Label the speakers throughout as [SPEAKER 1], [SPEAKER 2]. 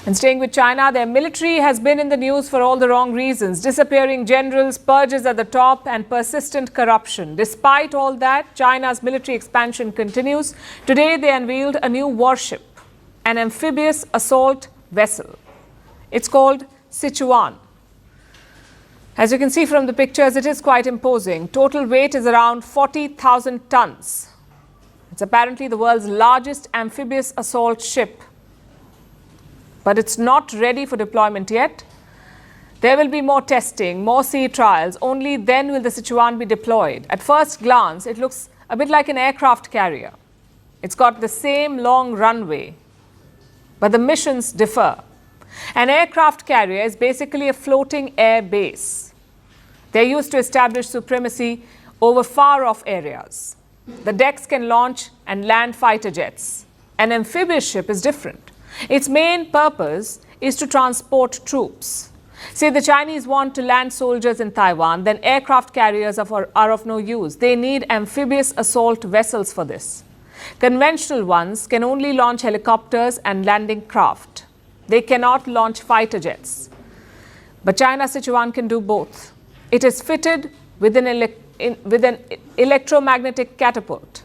[SPEAKER 1] And staying with China, their military has been in the news for all the wrong reasons. Disappearing generals, purges at the top, and persistent corruption. Despite all that, China's military expansion continues. Today, they unveiled a new warship, an amphibious assault vessel. It's called Sichuan. As you can see from the pictures, it is quite imposing. Total weight is around 40,000 tons. It's apparently the world's largest amphibious assault ship. But it's not ready for deployment yet. There will be more testing, more sea trials. Only then will the Sichuan be deployed. At first glance, it looks a bit like an aircraft carrier. It's got the same long runway, but the missions differ. An aircraft carrier is basically a floating air base. They're used to establish supremacy over far-off areas. The decks can launch and land fighter jets. An amphibious ship is different. Its main purpose is to transport troops. Say the Chinese want to land soldiers in Taiwan, then aircraft carriers are of no use. They need amphibious assault vessels for this. Conventional ones can only launch helicopters and landing craft. They cannot launch fighter jets. But China's Sichuan can do both. It is fitted with an electromagnetic catapult,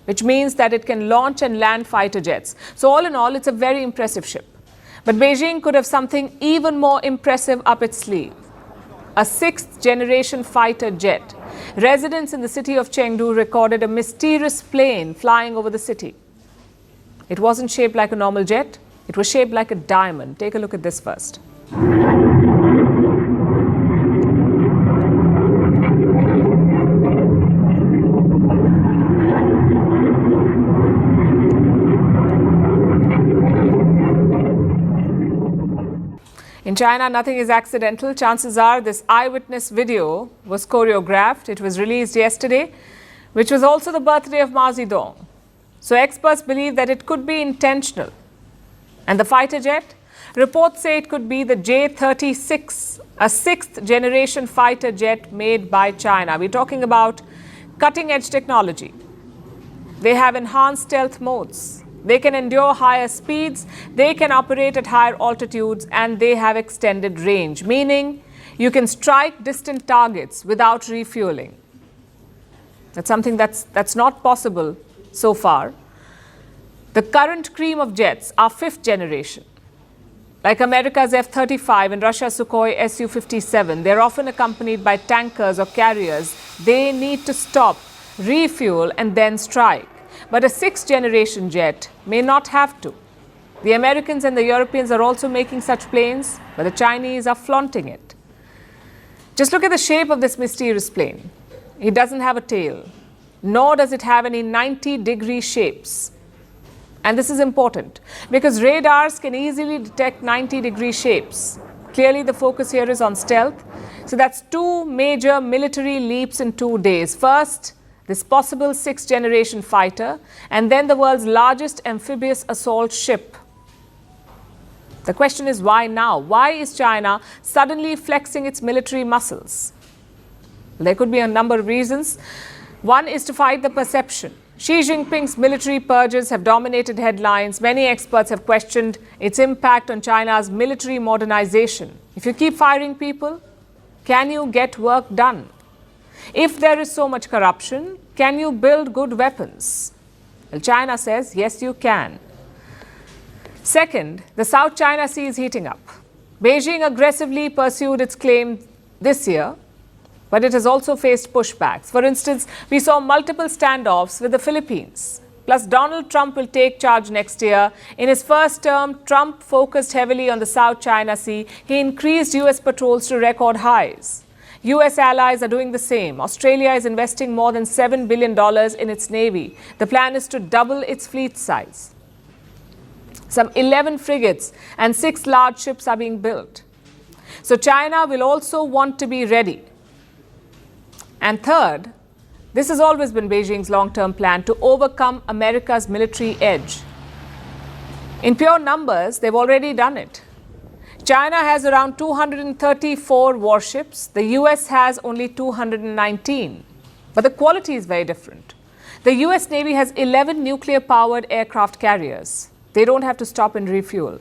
[SPEAKER 1] which means that it can launch and land fighter jets. So all in all, it's a very impressive ship. But Beijing could have something even more impressive up its sleeve. A sixth-generation fighter jet. Residents in the city of Chengdu recorded a mysterious plane flying over the city. It wasn't shaped like a normal jet. It was shaped like a diamond. Take a look at this first. In China, nothing is accidental. Chances are this eyewitness video was choreographed. It was released yesterday, which was also the birthday of Mao Zedong. So experts believe that it could be intentional. And the fighter jet? Reports say it could be the J-36, a sixth-generation fighter jet made by China. We're talking about cutting-edge technology. They have enhanced stealth modes. They can endure higher speeds, they can operate at higher altitudes, and they have extended range, meaning you can strike distant targets without refueling. That's something that's not possible so far. The current cream of jets are fifth generation. Like America's F-35 and Russia's Sukhoi Su-57, they're often accompanied by tankers or carriers. They need to stop, refuel, and then strike. But a sixth-generation jet may not have to. The Americans and the Europeans are also making such planes, but the Chinese are flaunting it. Just look at the shape of this mysterious plane. It doesn't have a tail, nor does it have any 90-degree shapes. And this is important because radars can easily detect 90-degree shapes. Clearly, the focus here is on stealth. So that's two major military leaps in 2 days. First, this possible sixth-generation fighter, and then the world's largest amphibious assault ship. The question is, why now? Why is China suddenly flexing its military muscles? There could be a number of reasons. One is to fight the perception. Xi Jinping's military purges have dominated headlines. Many experts have questioned its impact on China's military modernization. If you keep firing people, can you get work done? If there is so much corruption, can you build good weapons? Well, China says, yes, you can. Second, the South China Sea is heating up. Beijing aggressively pursued its claim this year, but it has also faced pushbacks. For instance, we saw multiple standoffs with the Philippines. Plus, Donald Trump will take charge next year. In his first term, Trump focused heavily on the South China Sea. He increased U.S. patrols to record highs. U.S. allies are doing the same. Australia is investing more than $7 billion in its navy. The plan is to double its fleet size. Some 11 frigates and 6 large ships are being built. So China will also want to be ready. And third, this has always been Beijing's long-term plan to overcome America's military edge. In pure numbers, they've already done it. China has around 234 warships. The US has only 219. But the quality is very different. The US Navy has 11 nuclear-powered aircraft carriers. They don't have to stop and refuel.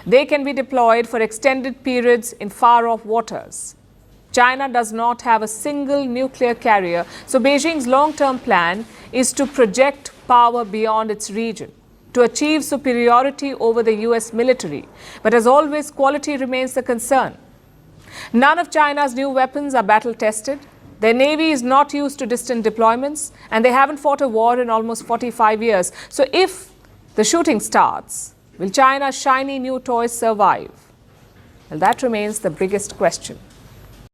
[SPEAKER 1] They can be deployed for extended periods in far-off waters. China does not have a single nuclear carrier, so Beijing's long-term plan is to project power beyond its region, to achieve superiority over the US military. But as always, quality remains the concern. None of China's new weapons are battle-tested. Their navy is not used to distant deployments, and they haven't fought a war in almost 45 years. So if the shooting starts, will China's shiny new toys survive? Well, that remains the biggest question.